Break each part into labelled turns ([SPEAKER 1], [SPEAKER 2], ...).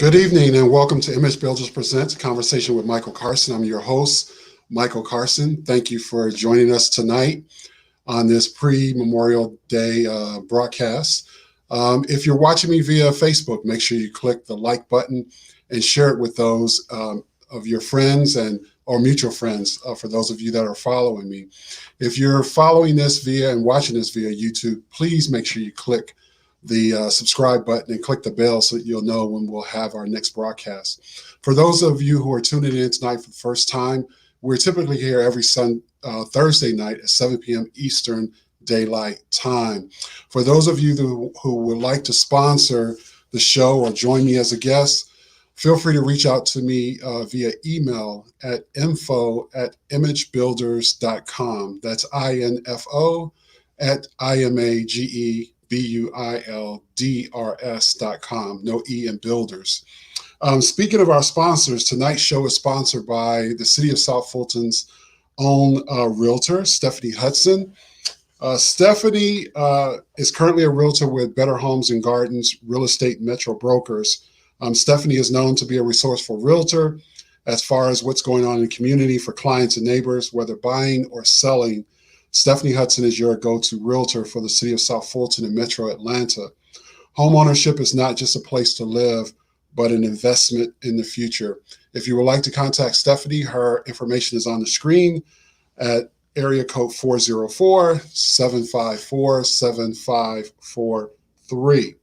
[SPEAKER 1] Good evening and welcome to Image Builders Presents Conversation with Michael Carson. I'm your host, Michael Carson. Thank you for joining us tonight on this pre-Memorial Day broadcast. If you're watching me via Facebook, make sure you click the like button and share it with those of your friends or mutual friends for those of you that are following me. If you're following this and watching this via YouTube, please make sure you click the subscribe button and click the bell so that you'll know when we'll have our next broadcast. For those of you who are tuning in tonight for the first time, we're typically here every Thursday night at 7 p.m. Eastern Daylight Time. For those of you who would like to sponsor the show or join me as a guest, feel free to reach out to me via email at info@imagebuilders.com. That's info at imagebuilders.com. No E in builders. Speaking of our sponsors, tonight's show is sponsored by the City of South Fulton's own realtor, Stephanie Hudson. Stephanie is currently a realtor with Better Homes and Gardens Real Estate Metro Brokers. Stephanie is known to be a resourceful realtor as far as what's going on in the community for clients and neighbors, whether buying or selling. Stephanie Hudson is your go-to realtor for the City of South Fulton and Metro Atlanta. Homeownership is not just a place to live, but an investment in the future. If you would like to contact Stephanie, her information is on the screen at area code 404-754-7543.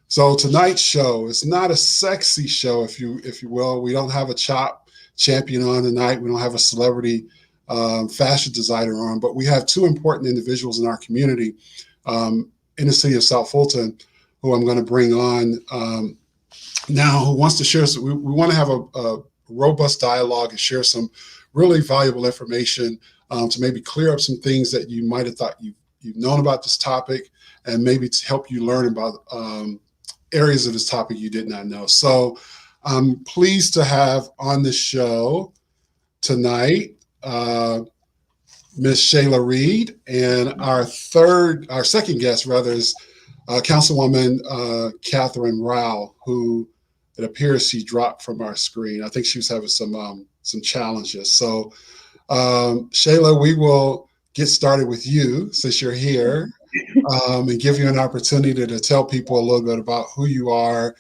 [SPEAKER 1] So tonight's show is not a sexy show, if you will. We don't have a chop champion on tonight. We don't have a celebrity fashion designer on, but we have two important individuals in our community in the City of South Fulton who I'm going to bring on now, who wants to share some. We want to have a robust dialogue and share some really valuable information to maybe clear up some things that you might have thought you've known about this topic, and maybe to help you learn about areas of this topic you did not know. So I'm pleased to have on the show tonight Miss Shayla Reed, and our second guest rather is Councilwoman Catherine Rowell, who it appears she dropped from our screen. I think she was having some challenges. So Shayla, we will get started with you since you're here and give you an opportunity to tell people a little bit about who you are,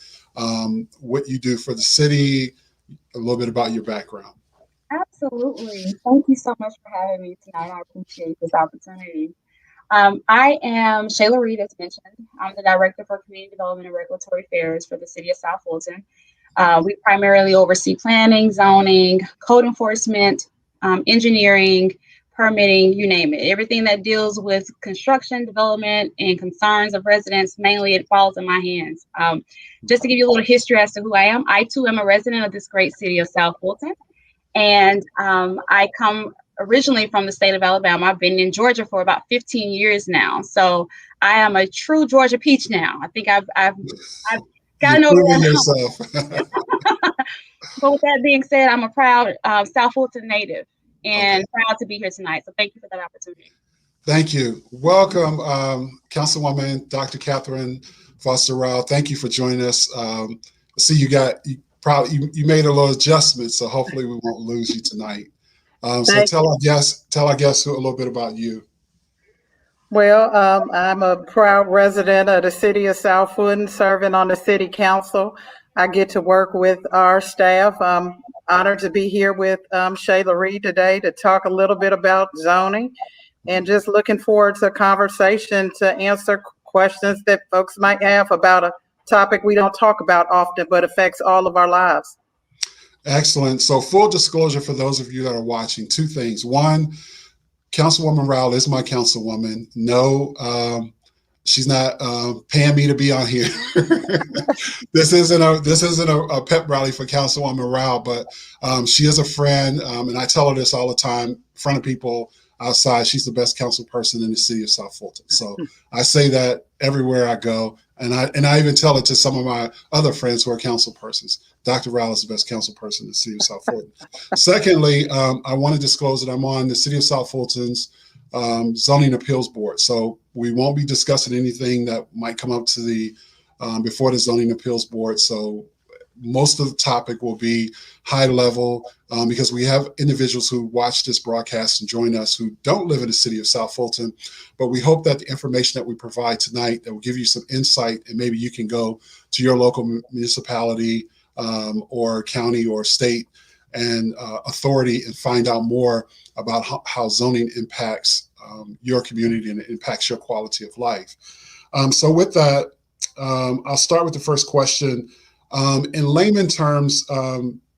[SPEAKER 1] what you do for the city, a little bit about your background.
[SPEAKER 2] Absolutely. Thank you so much for having me tonight. I appreciate this opportunity. I am Shayla Reed, as mentioned. I'm the Director for Community Development and Regulatory Affairs for the City of South Fulton. We primarily oversee planning, zoning, code enforcement, engineering, permitting, you name it. Everything that deals with construction, development, and concerns of residents, mainly it falls in my hands. Just to give you a little history as to who I am, I too am a resident of this great city of South Fulton. And I come originally from the state of Alabama. I've been in Georgia for about 15 years now. So I am a true Georgia peach now. I think I've gotten over that. But with that being said, I'm a proud South Fulton native and proud to be here tonight. So thank you for that opportunity. Thank you.
[SPEAKER 1] Welcome, Councilwoman Dr. Catherine Foster Rowell. Thank you for joining us. I see you made a little adjustment, so hopefully we won't lose you tonight. So tell our guests a little bit about you.
[SPEAKER 3] Well, I'm a proud resident of the City of South Fulton, serving on the City Council. I get to work with our staff. I'm honored to be here with Shayla Reed today to talk a little bit about zoning, and just looking forward to a conversation to answer questions that folks might have about a topic we don't talk about often, but affects all of our lives.
[SPEAKER 1] Excellent. So full disclosure for those of you that are watching, two things. One, Councilwoman Rowell is my councilwoman. No, she's not paying me to be on here. This isn't a pep rally for Councilwoman Rowell, but she is a friend, and I tell her this all the time in front of people outside. She's the best council person in the City of South Fulton. So I say that everywhere I go. And I even tell it to some of my other friends who are council persons. Dr. Rowell is the best council person in the City of South Fulton. Secondly, I want to disclose that I'm on the City of South Fulton's Zoning Appeals Board. So we won't be discussing anything that might come up to the before the Zoning Appeals Board. So most of the topic will be high level because we have individuals who watch this broadcast and join us who don't live in the city of South Fulton. But we hope that the information that we provide tonight that will give you some insight, and maybe you can go to your local municipality or county or state and authority and find out more about how zoning impacts your community and it impacts your quality of life. So with that, I'll start with the first question. In layman terms,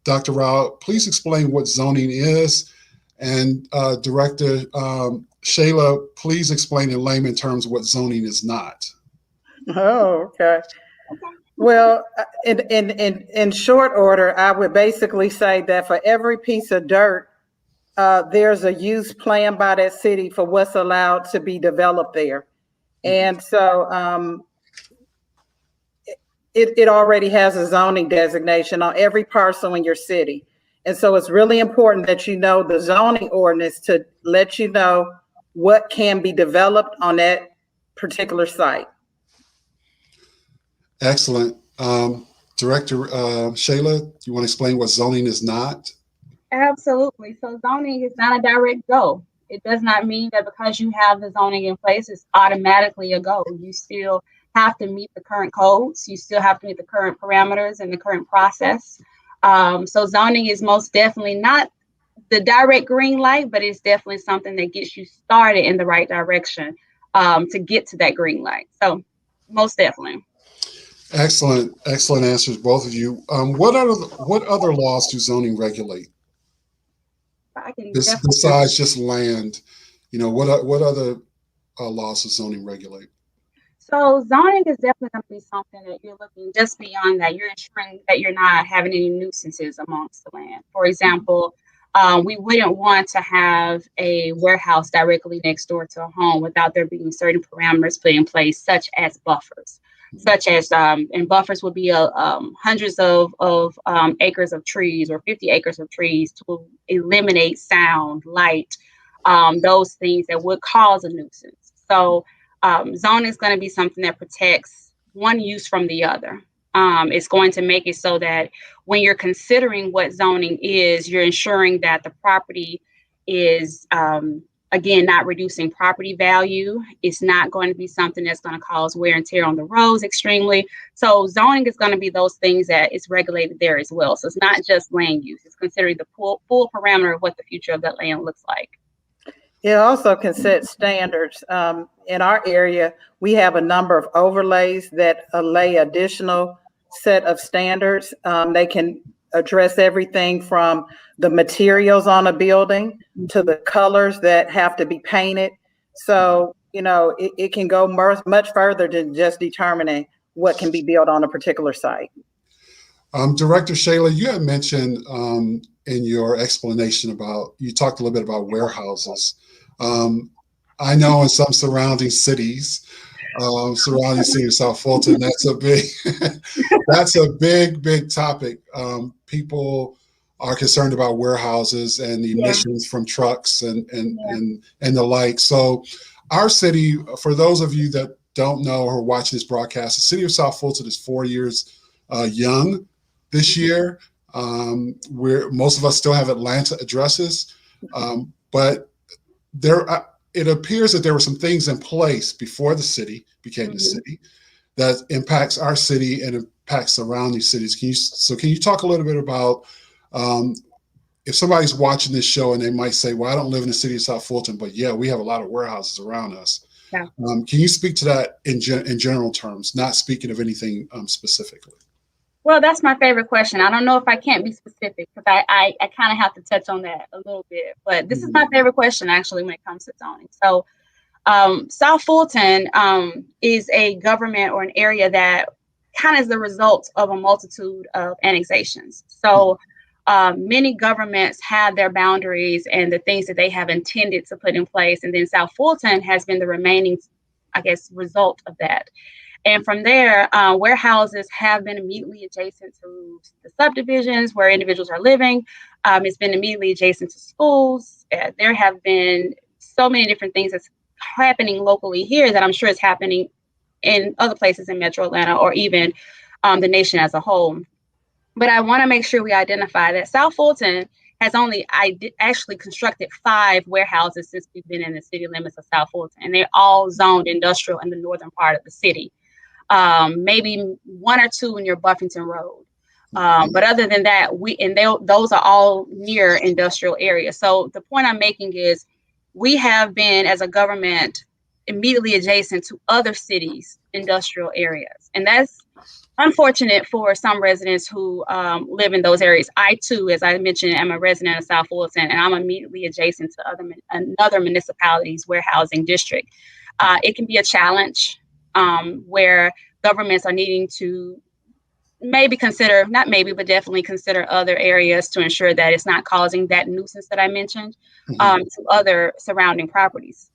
[SPEAKER 1] Dr. Rowell, please explain what zoning is. And Director Shayla, please explain in layman terms what zoning is not.
[SPEAKER 3] Oh, okay. Well, in short order, I would basically say that for every piece of dirt, there's a use plan by that city for what's allowed to be developed there. And so it already has a zoning designation on every parcel in your city. And so it's really important that you know the zoning ordinance to let you know what can be developed on that particular site.
[SPEAKER 1] Excellent. Director Shayla, you want to explain what zoning is not?
[SPEAKER 2] Absolutely. So zoning is not a direct go. It does not mean that because you have the zoning in place, it's automatically a go. You still have to meet the current codes. You still have to meet the current parameters and the current process. So zoning is most definitely not the direct green light, but it's definitely something that gets you started in the right direction to get to that green light. So most definitely.
[SPEAKER 1] Excellent answers, both of you. What other laws do zoning regulate? Besides just land, what other laws does zoning regulate?
[SPEAKER 2] So zoning is definitely going to be something that you're looking just beyond that. You're ensuring that you're not having any nuisances amongst the land. For example, we wouldn't want to have a warehouse directly next door to a home without there being certain parameters put in place, such as buffers. And buffers would be hundreds of acres of trees or 50 acres of trees to eliminate sound, light, those things that would cause a nuisance. So zoning is going to be something that protects one use from the other. It's going to make it so that when you're considering what zoning is, you're ensuring that the property is again, not reducing property value. It's not going to be something that's going to cause wear and tear on the roads extremely. So zoning is going to be those things that is regulated there as well. So it's not just land use. It's considering the full parameter of what the future of that land looks like.
[SPEAKER 3] It also can set standards. In our area, we have a number of overlays that lay additional set of standards. They can address everything from the materials on a building to the colors that have to be painted. So, it can go much further than just determining what can be built on a particular site.
[SPEAKER 1] Director Shayla, you had mentioned in your explanation you talked a little bit about warehouses. I know in some surrounding cities of South Fulton, that's a big topic. People are concerned about warehouses and the emissions from trucks and the like. So our city, for those of you that don't know or watch this broadcast, the city of South Fulton is 4 years young this year. Most of us still have Atlanta addresses, but it appears that there were some things in place before the city became the city that impacts our city and impacts surrounding cities. Can you talk a little bit about if somebody's watching this show and they might say, well, I don't live in the city of South Fulton, but yeah, we have a lot of warehouses around us. Yeah. Can you speak to that in general terms, not speaking of anything specifically?
[SPEAKER 2] Well, that's my favorite question. I don't know if I can't be specific because I kind of have to touch on that a little bit, but this is my favorite question actually when it comes to zoning. So South Fulton is a government or an area that kind of is the result of a multitude of annexations. So many governments have their boundaries and the things that they have intended to put in place. And then South Fulton has been the remaining, result of that. And from there, warehouses have been immediately adjacent to the subdivisions where individuals are living. It's been immediately adjacent to schools. There have been so many different things that's happening locally here that I'm sure is happening in other places in Metro Atlanta or even the nation as a whole. But I want to make sure we identify that South Fulton has only actually constructed 5 warehouses since we've been in the city limits of South Fulton, and they're all zoned industrial in the northern part of the city. Maybe 1 or 2 near Buffington Road. But other than that, those are all near industrial areas. So the point I'm making is we have been, as a government, immediately adjacent to other cities' industrial areas. And that's unfortunate for some residents who live in those areas. I too, as I mentioned, am a resident of South Fulton, and I'm immediately adjacent to another municipality's warehousing district. It can be a challenge where governments are needing to definitely consider other areas to ensure that it's not causing that nuisance that I mentioned to other surrounding properties.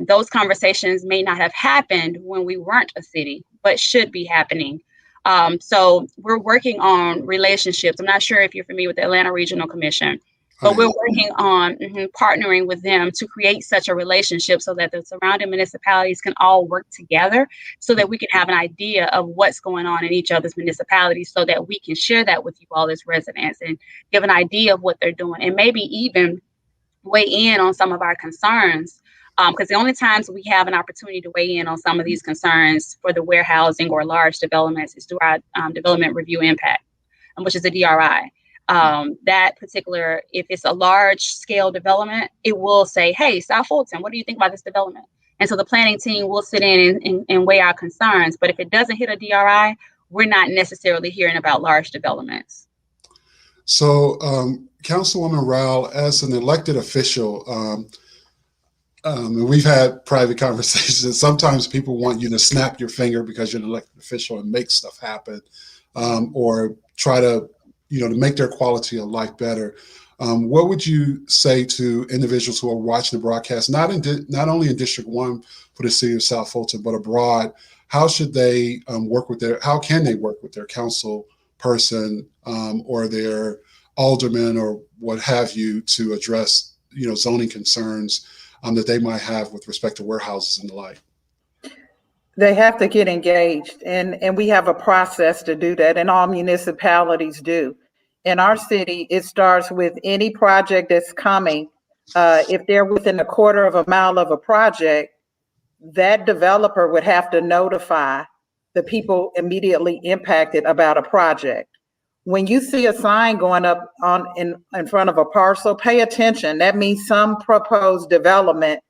[SPEAKER 2] Those conversations may not have happened when we weren't a city, but should be happening. So we're working on relationships. I'm not sure if you're familiar with the Atlanta Regional Commission, but we're working on partnering with them to create such a relationship so that the surrounding municipalities can all work together so that we can have an idea of what's going on in each other's municipalities so that we can share that with you all as residents and give an idea of what they're doing and maybe even weigh in on some of our concerns. Because the only times we have an opportunity to weigh in on some of these concerns for the warehousing or large developments is through our development review impact, which is a DRI. That particular, if it's a large scale development, it will say, hey, South Fulton, what do you think about this development? And so the planning team will sit in and weigh our concerns. But if it doesn't hit a DRI, we're not necessarily hearing about large developments.
[SPEAKER 1] So, Councilwoman Rowell, as an elected official, and we've had private conversations. Sometimes people want you to snap your finger because you're an elected official and make stuff happen, or try to, to make their quality of life better. What would you say to individuals who are watching the broadcast, not only in District 1 for the city of South Fulton, but abroad? How should they how can they work with their council person or their alderman or what have you to address, zoning concerns that they might have with respect to warehouses and the like?
[SPEAKER 3] They have to get engaged, and we have a process to do that, and all municipalities do. In our city, it starts with any project that's coming. If they're within a quarter of a mile of a project, that developer would have to notify the people immediately impacted about a project. When you see a sign going up in front of a parcel, pay attention. That means some proposed development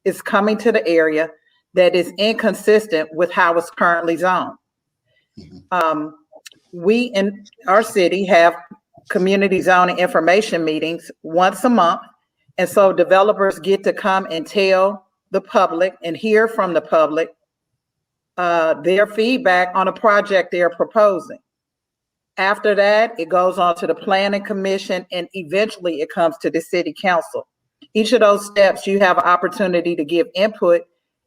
[SPEAKER 3] is coming to the area that is inconsistent with how it's currently zoned. We in our city have community zoning information meetings once a month. And so developers get to come and tell the public and hear from the public their feedback on a project they're proposing. After that, it goes on to the planning commission, and eventually it comes to the city council. Each of those steps, you have an opportunity to give input.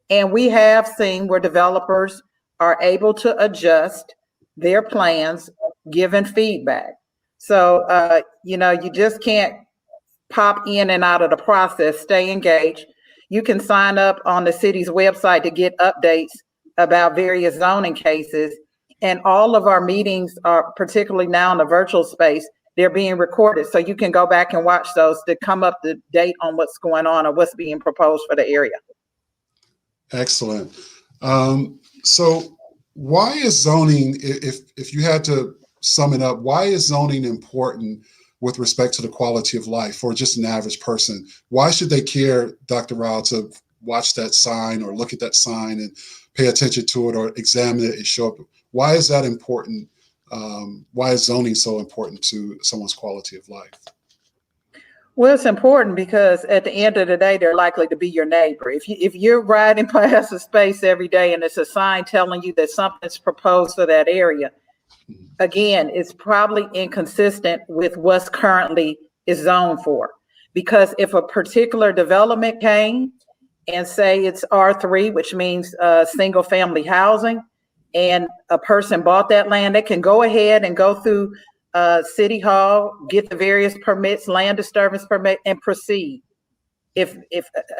[SPEAKER 3] And we have seen where developers are able to adjust their plans given feedback. So, you just can't pop in and out of the process. Stay engaged. You can sign up on the city's website to get updates about various zoning cases. And all of our meetings are, particularly now in the virtual space, they're being recorded. So you can go back and watch those to come up to date on what's going on or what's being proposed for the area.
[SPEAKER 1] Excellent. So why is zoning, if you had to sum it up, why is zoning important with respect to the quality of life for just an average person? Why should they care, Dr. Rowell, to watch that sign or look at that sign and pay attention to it or examine it and show up? Why is that important? Why is zoning so important to someone's quality of life?
[SPEAKER 3] Well, it's important because at the end of the day, they're likely to be your neighbor. If you're riding past a space every day and it's a sign telling you that something's proposed for that area, again, it's probably inconsistent with what's currently is zoned for. Because if a particular development came and say it's R3, which means single family housing, and a person bought that land, they can go ahead and go through City Hall, get the various permits, land disturbance permit, and proceed. If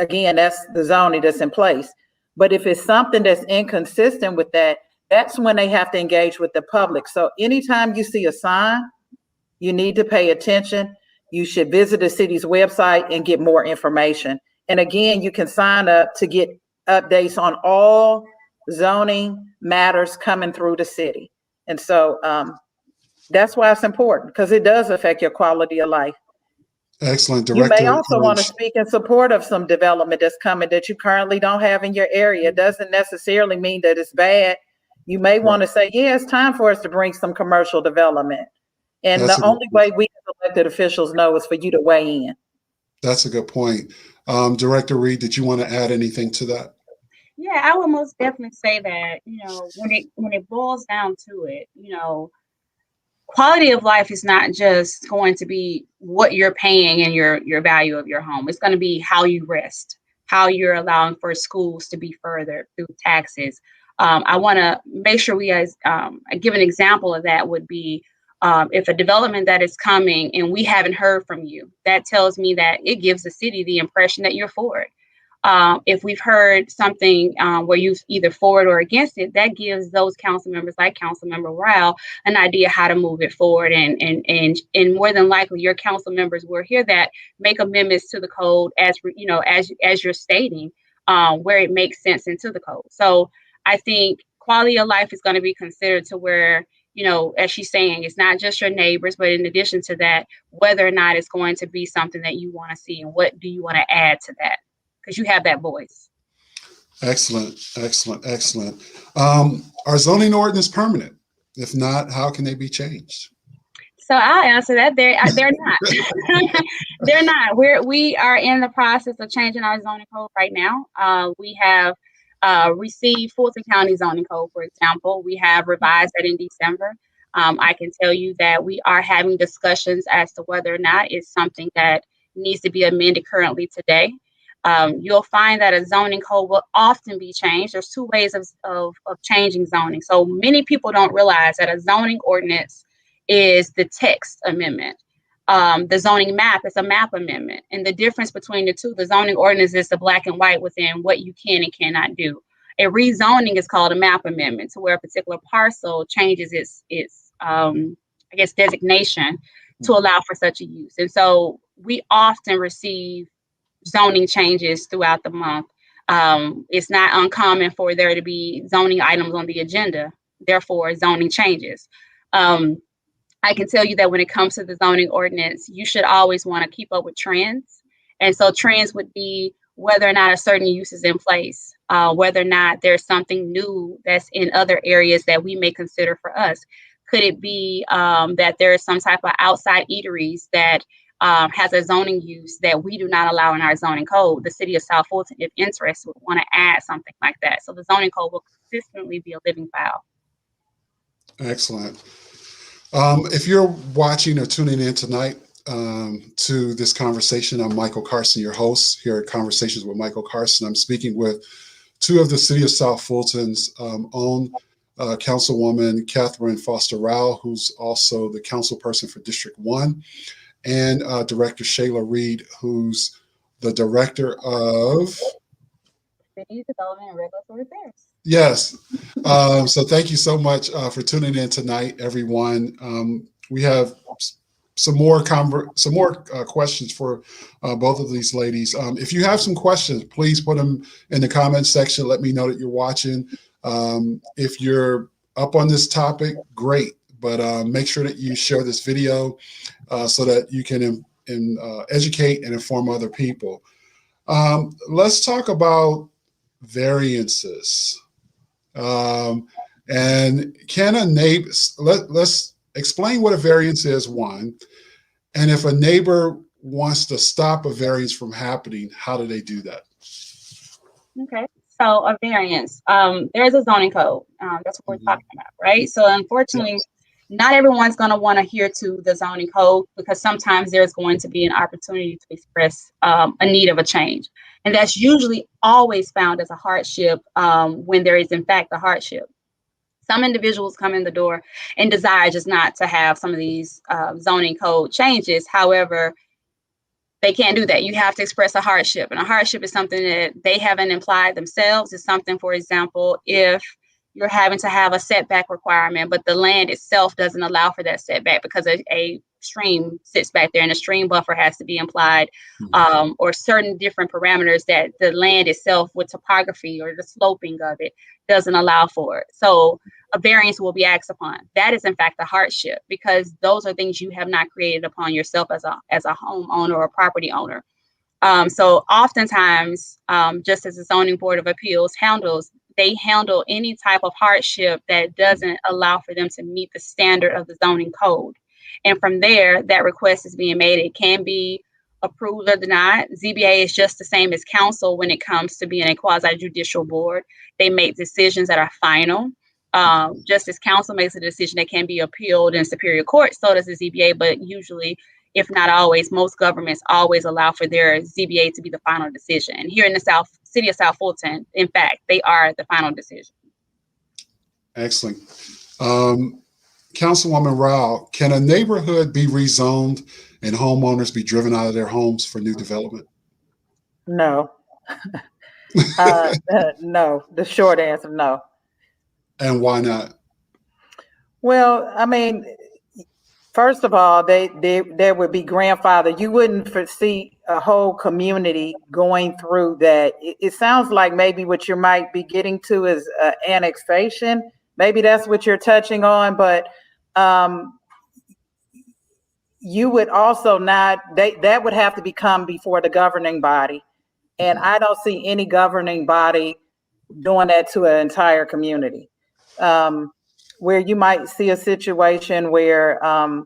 [SPEAKER 3] again, that's the zoning that's in place. But if it's something that's inconsistent with that, that's when they have to engage with the public. So anytime you see a sign You need to pay attention. You should visit the city's website and get more information. And again, you can sign up to get updates on all zoning matters coming through the city. And so that's why it's important, because it does affect your quality of life.
[SPEAKER 1] Excellent.
[SPEAKER 3] You may
[SPEAKER 1] Director
[SPEAKER 3] also want to speak in support of some development that's coming that you currently don't have in your area. It doesn't necessarily mean that it's bad. You may want to say, yeah, it's time for us to bring some commercial development. And
[SPEAKER 1] That's
[SPEAKER 3] the only way we as elected officials know is for you to weigh in.
[SPEAKER 1] That's a good point. Director Reed, did you want to add anything to that?
[SPEAKER 2] Yeah, I would most definitely say that, when it boils down to it, quality of life is not just going to be what you're paying and your value of your home. It's going to be how you rest, how you're allowing for schools to be furthered through taxes. I want to make sure we guys give an example of that would be if a development that is coming and we haven't heard from you, that tells me that it gives the city the impression that you're for it. If we've heard something where you've either for it or against it, that gives those council members like Councilmember Rowell an idea how to move it forward. And more than likely, your council members will hear that, make amendments to the code as you're stating where it makes sense into the code. So I think quality of life is going to be considered to where, as she's saying, it's not just your neighbors, but in addition to that, whether or not it's going to be something that you want to see and what do you want to add to that? Because you have that voice. Excellent.
[SPEAKER 1] Are zoning ordinance permanent? If not, how can they be changed?
[SPEAKER 2] So I'll answer that. They're not. They're not. We are in the process of changing our zoning code right now. We have received Fulton County zoning code, for example. We have revised that in December. I can tell you that we are having discussions as to whether or not it's something that needs to be amended currently today. You'll find that a zoning code will often be changed. There's two ways of changing zoning. So many people don't realize that a zoning ordinance is the text amendment. The zoning map is a map amendment. And the difference between the two, the zoning ordinance is the black and white within what you can and cannot do. A rezoning is called a map amendment, to where a particular parcel changes its designation to allow for such a use. And so we often receive zoning changes throughout the month. It's not uncommon for there to be zoning items on the agenda, therefore zoning changes. I can tell you that when it comes to the zoning ordinance, you should always want to keep up with trends. And so trends would be whether or not a certain use is in place, whether or not there's something new that's in other areas that we may consider for us. Could it be that there is some type of outside eateries that has a zoning use that we do not allow in our zoning code? The city of South Fulton, if interested, would want to add something like that. So the zoning code will consistently be a living file.
[SPEAKER 1] Excellent. If you're watching or tuning in tonight to this conversation, I'm Michael Carson, your host here at Conversations with Michael Carson. I'm speaking with two of the city of South Fulton's own Councilwoman Catherine Foster Rowell, who's also the council person for District 1, and Director Shayla Reed, who's the director of
[SPEAKER 2] City Development and Regulatory Affairs.
[SPEAKER 1] Yes. So thank you so much for tuning in tonight, everyone. We have some more questions for both of these ladies. If you have some questions, please put them in the comments section. Let me know that you're watching. If you're up on this topic, great. But make sure that you share this video so that you can educate and inform other people. Let's talk about variances. And can a neighbor, let's explain what a variance is, one, and if a neighbor wants to stop a variance from happening, how do they do that?
[SPEAKER 2] Okay, so a variance, there's a zoning code. That's what we're talking about, right? So unfortunately, not everyone's going to want to adhere to the zoning code, because sometimes there's going to be an opportunity to express a need of a change. And that's usually always found as a hardship when there is, in fact, a hardship. Some individuals come in the door and desire just not to have some of these zoning code changes. However, they can't do that. You have to express a hardship. And a hardship is something that they haven't implied themselves. It's something, for example, if you're having to have a setback requirement, but the land itself doesn't allow for that setback because a stream sits back there and a stream buffer has to be implied, or certain different parameters that the land itself with topography or the sloping of it doesn't allow for it. So a variance will be asked upon. That is in fact a hardship, because those are things you have not created upon yourself as a homeowner or a property owner. So oftentimes, just as the Zoning Board of Appeals they handle any type of hardship that doesn't allow for them to meet the standard of the zoning code. And from there, that request is being made. It can be approved or denied. ZBA is just the same as council when it comes to being a quasi-judicial board. They make decisions that are final. Just as council makes a decision that can be appealed in Superior Court, so does the ZBA, but usually, if not always, most governments always allow for their ZBA to be the final decision. And here in the city of South Fulton, in fact, they are the final decision.
[SPEAKER 1] Excellent. Councilwoman Rowell, can a neighborhood be rezoned and homeowners be driven out of their homes for new development?
[SPEAKER 3] No. No, the short answer, no.
[SPEAKER 1] And why not?
[SPEAKER 3] Well, I mean, first of all, there would be grandfather. You wouldn't foresee a whole community going through that. It sounds like maybe what you might be getting to is annexation. Maybe that's what you're touching on, but you would also not, that would have to become before the governing body. And I don't see any governing body doing that to an entire community. Where you might see a situation where, and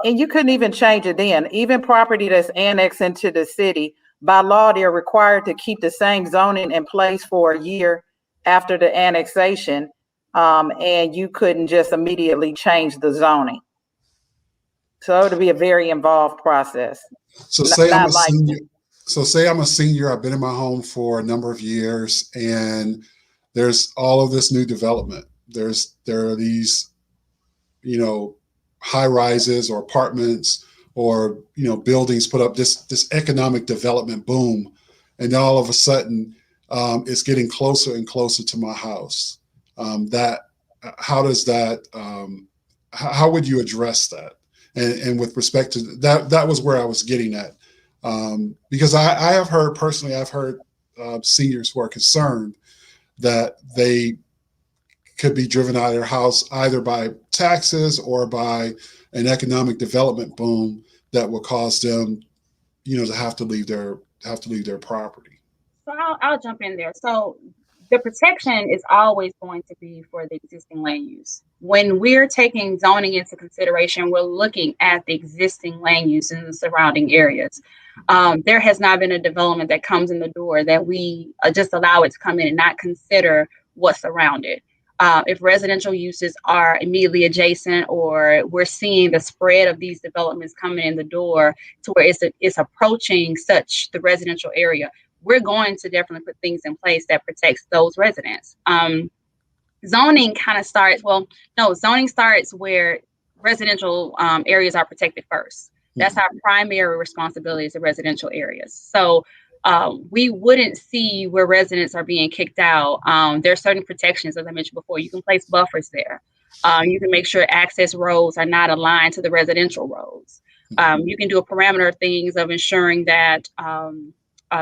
[SPEAKER 3] you couldn't even change it then, even property that's annexed into the city, by law, they're required to keep the same zoning in place for a year after the annexation. And you couldn't just immediately change the zoning. So it would be a very involved process.
[SPEAKER 1] So say I'm a senior. I've been in my home for a number of years, and there's all of this new development. There are these, high rises or apartments or, buildings put up, this economic development boom. And all of a sudden, it's getting closer and closer to my house. How would you address that? And with respect to that was where I was getting at. Because I have heard personally, seniors who are concerned that they could be driven out of their house either by taxes or by an economic development boom that will cause them, to have to leave their property.
[SPEAKER 2] So I'll jump in there. So the protection is always going to be for the existing land use. When we're taking zoning into consideration, we're looking at the existing land use in the surrounding areas. There has not been a development that comes in the door that we just allow it to come in and not consider what's around it. If residential uses are immediately adjacent, or we're seeing the spread of these developments coming in the door to where it's approaching such the residential area, we're going to definitely put things in place that protects those residents. Zoning starts where residential areas are protected first. That's our primary responsibility as the residential areas. So we wouldn't see where residents are being kicked out. There are certain protections, as I mentioned before. You can place buffers there. You can make sure access roads are not aligned to the residential roads. You can do a parameter of things of ensuring that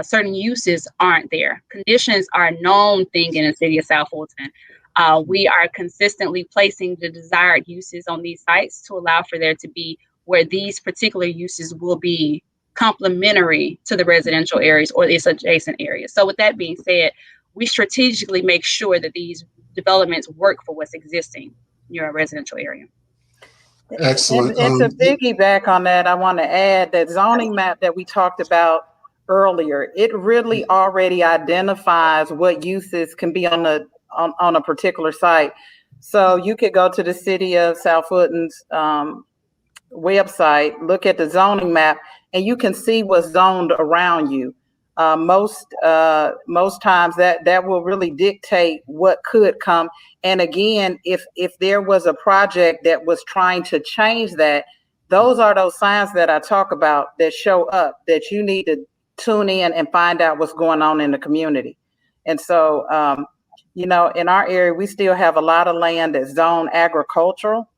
[SPEAKER 2] certain uses aren't there. Conditions are a known thing in the city of South Fulton. We are consistently placing the desired uses on these sites to allow for there to be where these particular uses will be complementary to the residential areas or its adjacent areas. So with that being said, we strategically make sure that these developments work for what's existing in your residential area.
[SPEAKER 1] Excellent.
[SPEAKER 3] And to piggyback on that, I want to add that zoning map that we talked about earlier, it really already identifies what uses can be on a particular site. So you could go to the city of South Fulton's website, look at the zoning map, and you can see what's zoned around you. Most times that will really dictate what could come. And again, if there was a project that was trying to change that, those are those signs that I talk about that show up that you need to tune in and find out what's going on in the community. And so, in our area, we still have a lot of land that's zoned agricultural.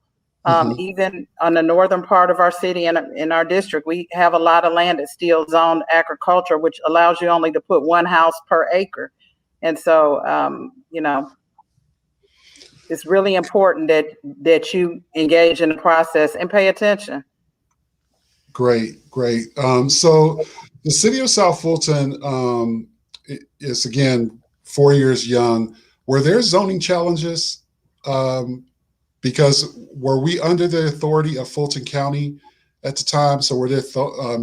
[SPEAKER 3] Even on the northern part of our city and in our district, we have a lot of land that's still zoned agriculture, which allows you only to put one house per acre. And so, it's really important that you engage in the process and pay attention.
[SPEAKER 1] Great, great. So the city of South Fulton is, again, 4 years young. Were there zoning challenges? Because were we under the authority of Fulton County at the time? So were there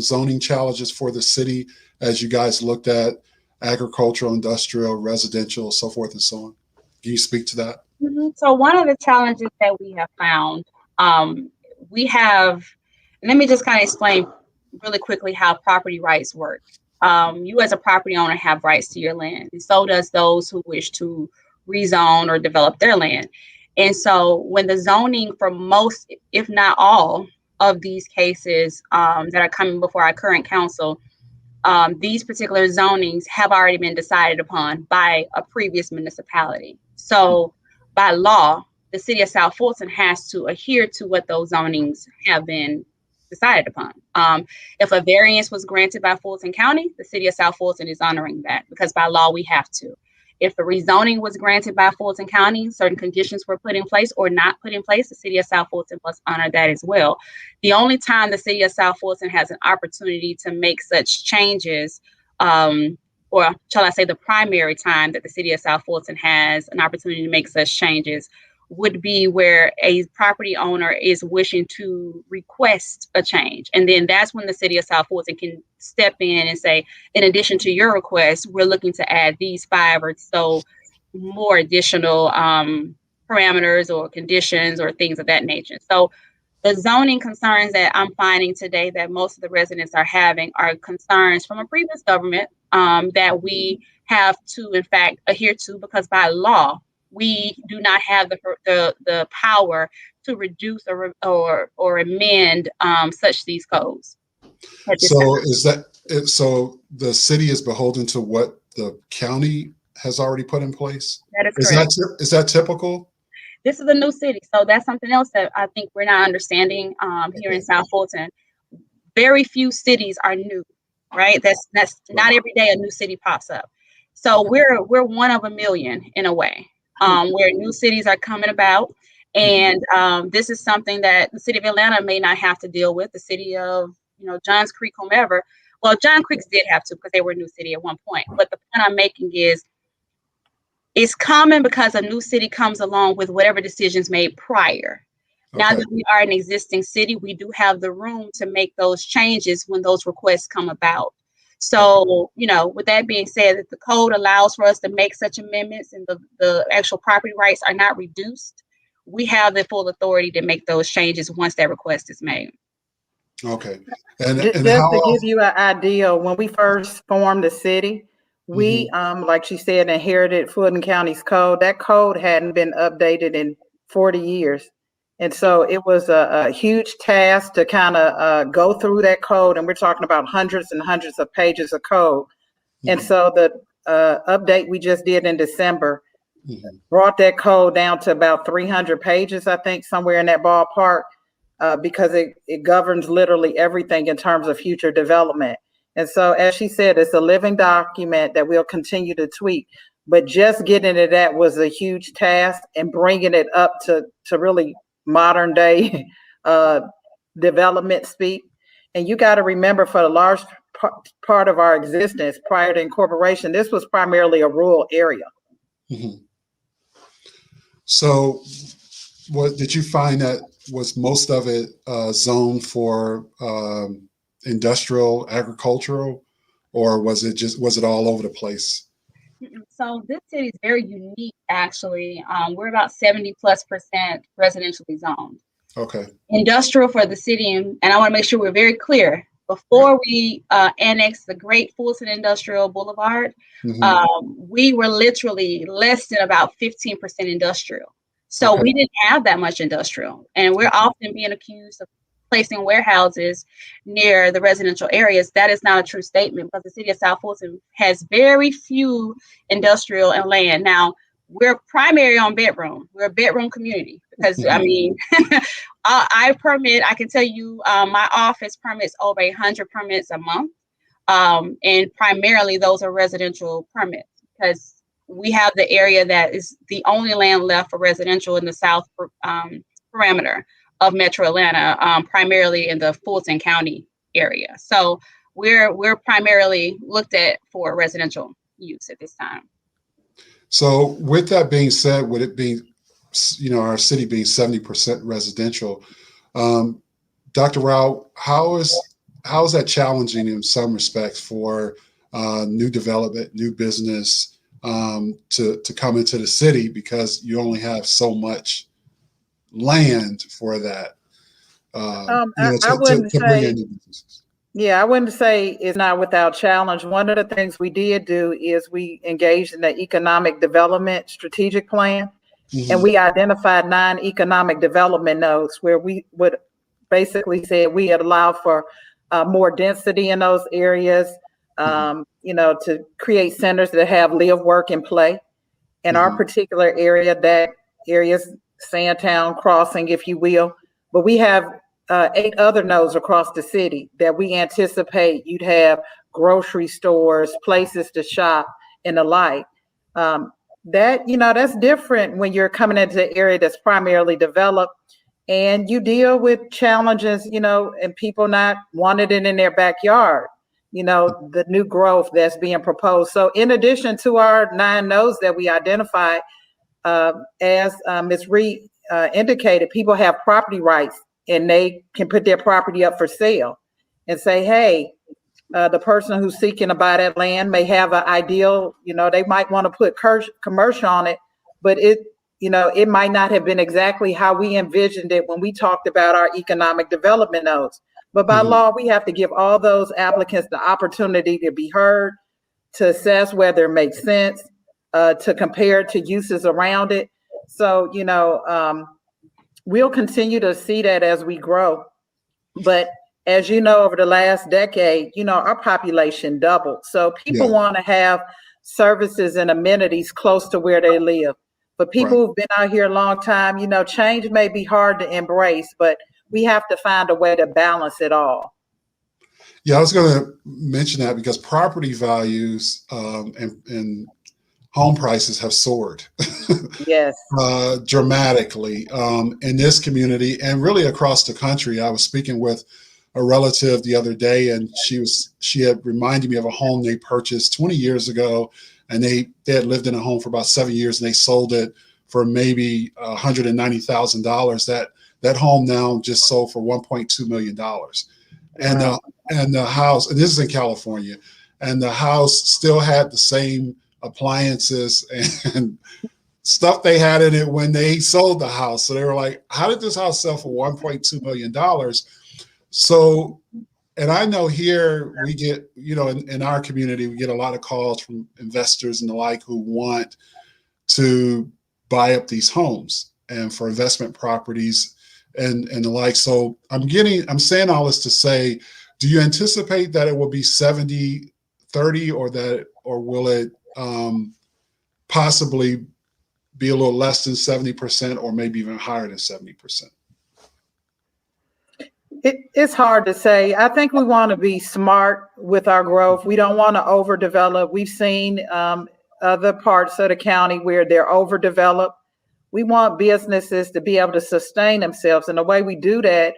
[SPEAKER 1] zoning challenges for the city as you guys looked at agricultural, industrial, residential, so forth and so on? Can you speak to that?
[SPEAKER 2] So one of the challenges that we have found, let me just kind of explain really quickly how property rights work. You as a property owner have rights to your land, and so does those who wish to rezone or develop their land. And so when the zoning for most, if not all, of these cases that are coming before our current council, these particular zonings have already been decided upon by a previous municipality. So by law, the city of South Fulton has to adhere to what those zonings have been decided upon. If a variance was granted by Fulton County, the city of South Fulton is honoring that because by law we have to. If the rezoning was granted by Fulton County, certain conditions were put in place or not put in place, the city of South Fulton must honor that as well. The only time the city of South Fulton has an opportunity to make such changes, or shall I say the primary time that the city of South Fulton has an opportunity to make such changes, would be where a property owner is wishing to request a change. And then that's when the city of South Fulton can step in and say, in addition to your request, we're looking to add these 5 or so more additional parameters or conditions or things of that nature. So the zoning concerns that I'm finding today that most of the residents are having are concerns from a previous government that we have to, in fact, adhere to because by law, we do not have the power to reduce or amend such these codes.
[SPEAKER 1] So the city is beholden to what the county has already put in place?
[SPEAKER 2] That is correct.
[SPEAKER 1] Is that typical?
[SPEAKER 2] This is a new city, so that's something else that I think we're not understanding here in South Fulton. Very few cities are new, right? That's not every day a new city pops up. So we're one of a million in a way. Where new cities are coming about. And this is something that the city of Atlanta may not have to deal with. The city of, Johns Creek, whomever. Well, John Creek did have to because they were a new city at one point. But the point I'm making is it's common because a new city comes along with whatever decisions made prior. Okay. Now that we are an existing city, we do have the room to make those changes when those requests come about. So, with that being said, that the code allows for us to make such amendments and the actual property rights are not reduced, we have the full authority to make those changes once that request is made.
[SPEAKER 1] Okay. And
[SPEAKER 3] just to give you an idea, when we first formed the city, we, like she said, inherited Fulton County's code. That code hadn't been updated in 40 years. And so it was a huge task to kind of go through that code. And we're talking about hundreds and hundreds of pages of code. And so the update we just did in December brought that code down to about 300 pages, I think, somewhere in that ballpark, because it governs literally everything in terms of future development. And so, as she said, it's a living document that we'll continue to tweak. But just getting to that was a huge task, and bringing it up to really modern day development speak. And you got to remember, for the large part of our existence prior to incorporation, this was primarily a rural area.
[SPEAKER 1] So what did you find that was most of it zoned for industrial, agricultural, or was it all over the place?
[SPEAKER 2] So this city is very unique, actually. We're about 70+% residentially zoned.
[SPEAKER 1] Okay.
[SPEAKER 2] Industrial for the city, and I want to make sure we're very clear. Before we annexed the Great Fulton Industrial Boulevard, we were literally less than about 15% industrial. So we didn't have that much industrial, and we're often being accused of placing warehouses near the residential areas. That is not a true statement, because the city of South Fulton has very few industrial and land. Now, we're primary on bedroom. We're a bedroom community. because I mean, I can tell you, my office permits over 100 permits a month. And primarily those are residential permits because we have the area that is the only land left for residential in the south parameter of Metro Atlanta, primarily in the Fulton County area. So we're primarily looked at for residential use at this time.
[SPEAKER 1] So with that being said, with it being, our city being 70% residential, Dr. Rowell, how is that challenging in some respects for new development, new business to come into the city because you only have so much land for that?
[SPEAKER 3] I wouldn't
[SPEAKER 1] to bring
[SPEAKER 3] say,
[SPEAKER 1] in new businesses.
[SPEAKER 3] yeah, I wouldn't say it's not without challenge. One of the things we did do is we engaged in the economic development strategic plan, and we identified 9 economic development nodes where we would basically say we allow for more density in those areas, to create centers that have live, work, and play. In our particular area, that area's Sandtown Crossing, if you will, but we have 8 other nodes across the city that we anticipate you'd have grocery stores, places to shop, and the like. That's different when you're coming into an area that's primarily developed and you deal with challenges, and people not wanting it in their backyard, the new growth that's being proposed. So in addition to our 9 nodes that we identified, as Ms. Reed indicated, people have property rights and they can put their property up for sale and say, hey, the person who's seeking to buy that land may have an ideal, they might want to put commercial on it, but it might not have been exactly how we envisioned it when we talked about our economic development nodes. But by law, we have to give all those applicants the opportunity to be heard, to assess whether it makes sense, to compare to uses around it. So, we'll continue to see that as we grow. But as you know, over the last decade, our population doubled. So people want to have services and amenities close to where they live. But people who've been out here a long time, change may be hard to embrace, but we have to find a way to balance it all.
[SPEAKER 1] Yeah, I was going to mention that because property values and home prices have soared.
[SPEAKER 3] Yes.
[SPEAKER 1] Dramatically in this community and really across the country. I was speaking with a relative the other day, and she had reminded me of a home they purchased 20 years ago, and they had lived in a home for about 7 years, and they sold it for maybe $190,000. That home now just sold for $1.2 million. And the house, and this is in California, and the house still had the same appliances and stuff they had in it when they sold the house. So they were like, how did this house sell for $1.2 million? So, and I know here we get, in our community, we get a lot of calls from investors and the like who want to buy up these homes and for investment properties and the like. So I'm saying all this to say, do you anticipate that it will be 70-30 or will it possibly be a little less than 70% or maybe even higher than 70%?
[SPEAKER 3] It's hard to say. I think we want to be smart with our growth. We don't want to overdevelop. We've seen other parts of the county where they're overdeveloped. We want businesses to be able to sustain themselves. And the way we do that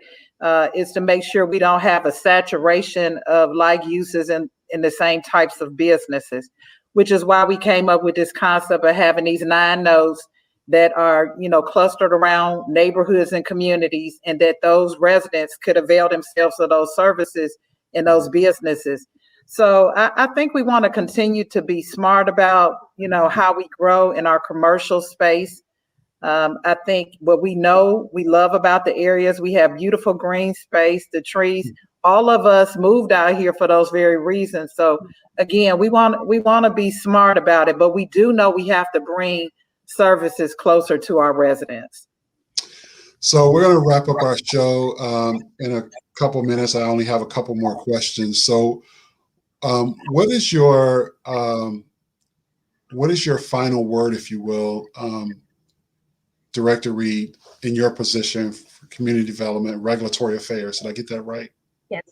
[SPEAKER 3] is to make sure we don't have a saturation of like uses in the same types of businesses, which is why we came up with this concept of having these 9 nodes that are, clustered around neighborhoods and communities, and that those residents could avail themselves of those services and those businesses. So I think we want to continue to be smart about, how we grow in our commercial space. I think what we love about the areas, we have beautiful green space, the trees. All of us moved out here for those very reasons. So again, we want to be smart about it, but we do know we have to bring services closer to our residents.
[SPEAKER 1] So we're going to wrap up our show in a couple minutes. I only have a couple more questions. So what is your final word, if you will, Director Reed, in your position for community development, regulatory affairs. Did I get that right?
[SPEAKER 2] Yes.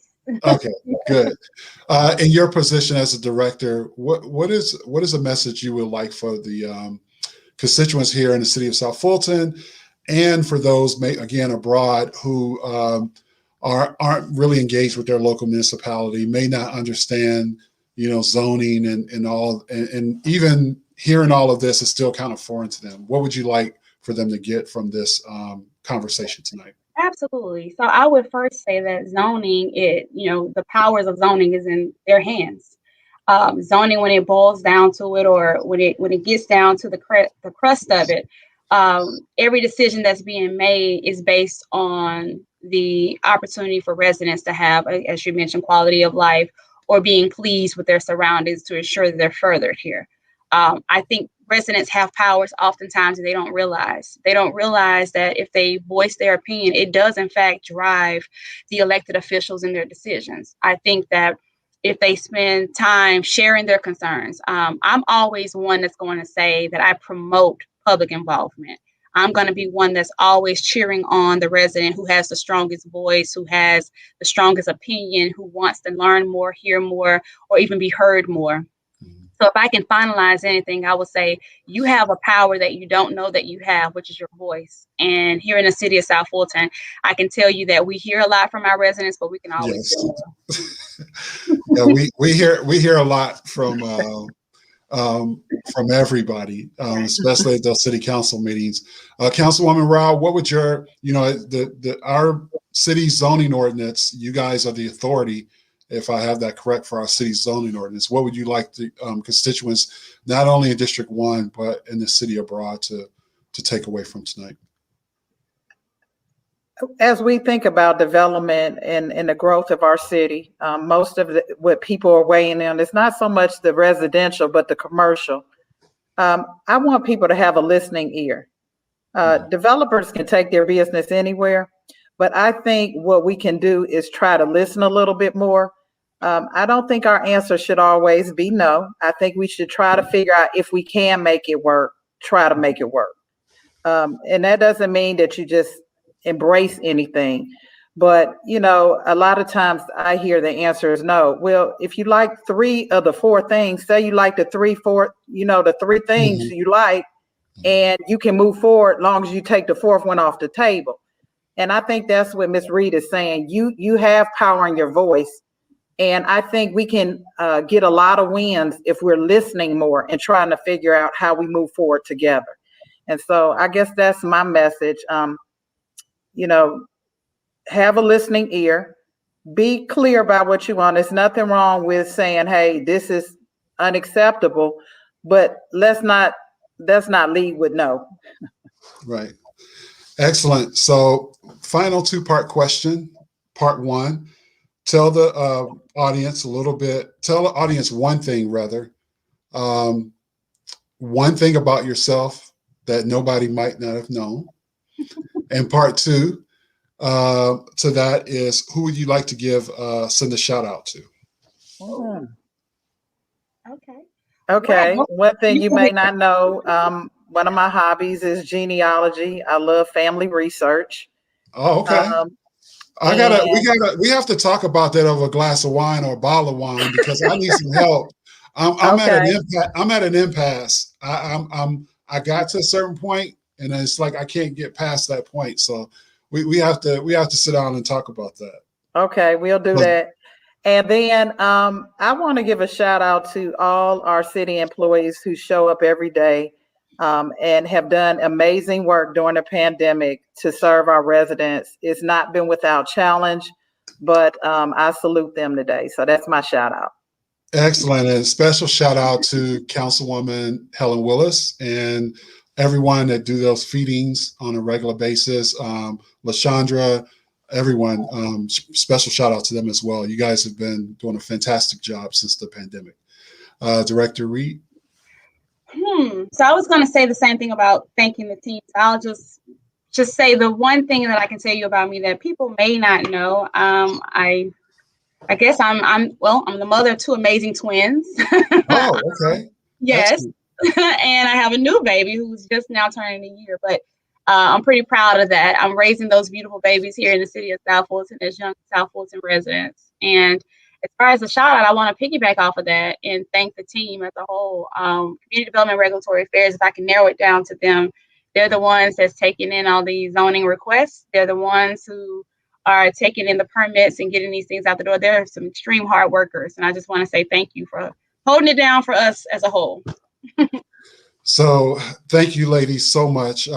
[SPEAKER 1] Okay, good. In your position as a director, what is a message you would like for the constituents here in the city of South Fulton, and for those again abroad who aren't really engaged with their local municipality, may not understand, zoning and all, and even hearing all of this is still kind of foreign to them. What would you like for them to get from this conversation tonight?
[SPEAKER 2] Absolutely. So I would first say that zoning, the powers of zoning is in their hands. Zoning, when it boils down to it, or when it gets down to the crust of it, every decision that's being made is based on the opportunity for residents to have, as you mentioned, quality of life, or being pleased with their surroundings to ensure that they're furthered here. I think residents have powers oftentimes they don't realize. They don't realize that if they voice their opinion, it does in fact drive the elected officials in their decisions. I think that if they spend time sharing their concerns, I'm always one that's going to say that I promote public involvement. I'm going to be one that's always cheering on the resident who has the strongest voice, who has the strongest opinion, who wants to learn more, hear more, or even be heard more. So if I can finalize anything, I would say you have a power that you don't know that you have, which is your voice. And here in the city of South Fulton, I can tell you that we hear a lot from our residents, but we can always do more.
[SPEAKER 1] Yeah, we hear a lot from everybody, especially at those city council meetings. Councilwoman Rowell, what would your, our city zoning ordinance, you guys are the authority, if I have that correct, for our city zoning ordinance. What would you like the constituents, not only in District 1, but in the city abroad, to take away from tonight?
[SPEAKER 3] As we think about development and the growth of our city, most of what people are weighing in is not so much the residential, but the commercial. I want people to have a listening ear. Developers can take their business anywhere, but I think what we can do is try to listen a little bit more. I don't think our answer should always be no. I think we should try to figure out if we can make it work, try to make it work. And that doesn't mean that you just embrace anything. But, a lot of times I hear the answer is no. Well, if you like 3 of the 4 things, say you like the 3 things you like, and you can move forward long as you take the 4th one off the table. And I think that's what Ms. Reed is saying. You have power in your voice. And I think we can get a lot of wins if we're listening more and trying to figure out how we move forward together. And so I guess that's my message. Have a listening ear, be clear about what you want. There's nothing wrong with saying, hey, this is unacceptable, but let's not lead with no. Right.
[SPEAKER 1] Excellent. So final 2-part question. Part 1, tell the audience one thing, rather. One thing about yourself that nobody might not have known. And part 2 to that is, who would you like to send a shout out to?
[SPEAKER 3] Oh.
[SPEAKER 2] Okay.
[SPEAKER 3] One thing you may not know, one of my hobbies is genealogy. I love family research.
[SPEAKER 1] Oh, okay. We have to talk about that over a glass of wine or a bottle of wine, because I need some help. I'm at an impasse. I got to a certain point, and it's like I can't get past that point. So we have to sit down and talk about that. Okay, we'll do that. And then I want to give a shout out to all our city employees who show up every day and have done amazing work during the pandemic to serve our residents. It's not been without challenge, but I salute them today. So that's my shout out. Excellent. And special shout out to Councilwoman Helen Willis and everyone that do those feedings on a regular basis. LaShondra, everyone, special shout out to them as well. You guys have been doing a fantastic job since the pandemic. Director Reed.
[SPEAKER 2] So I was going to say the same thing about thanking the teams. I'll just say the one thing that I can tell you about me that people may not know. I guess I'm the mother of 2 amazing twins.
[SPEAKER 1] Oh, okay.
[SPEAKER 2] Yes. And I have a new baby who's just now turning a year. But I'm pretty proud of that. I'm raising those beautiful babies here in the city of South Fulton as young South Fulton residents. And as far as the shout out, I want to piggyback off of that and thank the team as a whole. Community Development Regulatory Affairs, if I can narrow it down to them, they're the ones that's taking in all these zoning requests. They're the ones who are taking in the permits and getting these things out the door. They're some extreme hard workers. And I just want to say thank you for holding it down for us as a whole.
[SPEAKER 1] So thank you, ladies, so much.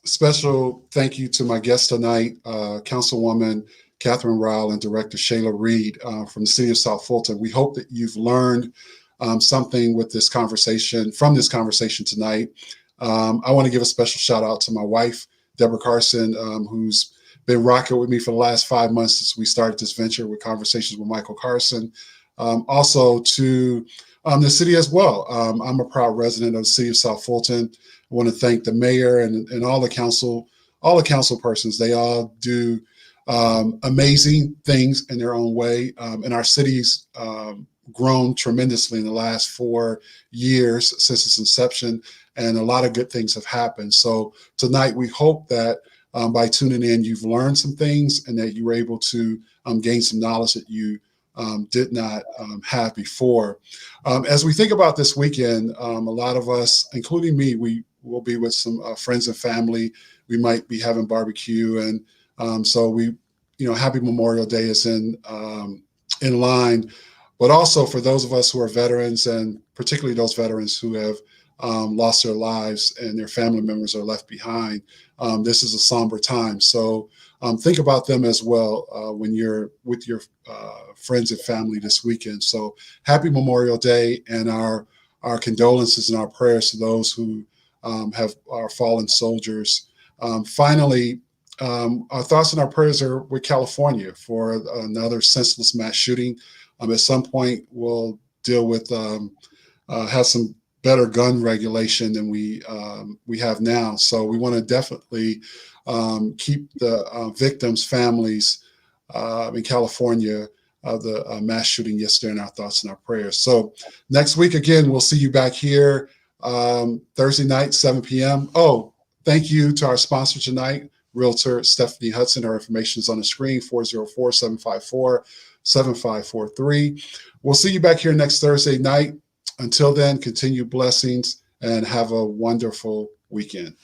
[SPEAKER 1] Special thank you to my guest tonight, Councilwoman Catherine Rowell and Director Shayla Reed from the City of South Fulton. We hope that you've learned something with this conversation, from this conversation tonight. I want to give a special shout out to my wife, Deborah Carson, who's been rocking with me for the last 5 months since we started this venture with Conversations with Michael Carson. Also to the city as well. I'm a proud resident of the City of South Fulton. I want to thank the mayor and all the council persons. They all do amazing things in their own way. And our city's grown tremendously in the last 4 years since its inception, and a lot of good things have happened. So tonight we hope that by tuning in, you've learned some things and that you were able to gain some knowledge that you did not have before. As we think about this weekend, a lot of us, including me, we will be with some friends and family. We might be having barbecue, and so we, Happy Memorial Day is in line. But also for those of us who are veterans, and particularly those veterans who have lost their lives and their family members are left behind, this is a somber time. So think about them as well when you're with your friends and family this weekend. So happy Memorial Day, and our condolences and our prayers to those who have our fallen soldiers. Finally, our thoughts and our prayers are with California for another senseless mass shooting. At some point, we'll deal with have some better gun regulation than we have now. So we want to definitely keep the victims' families in California of the mass shooting yesterday in our thoughts and our prayers. So next week, again, we'll see you back here Thursday night, 7 p.m. Oh, thank you to our sponsor tonight, Realtor Stephanie Hudson. Her information is on the screen, 404-754-7543. We'll see you back here next Thursday night. Until then, continue blessings and have a wonderful weekend.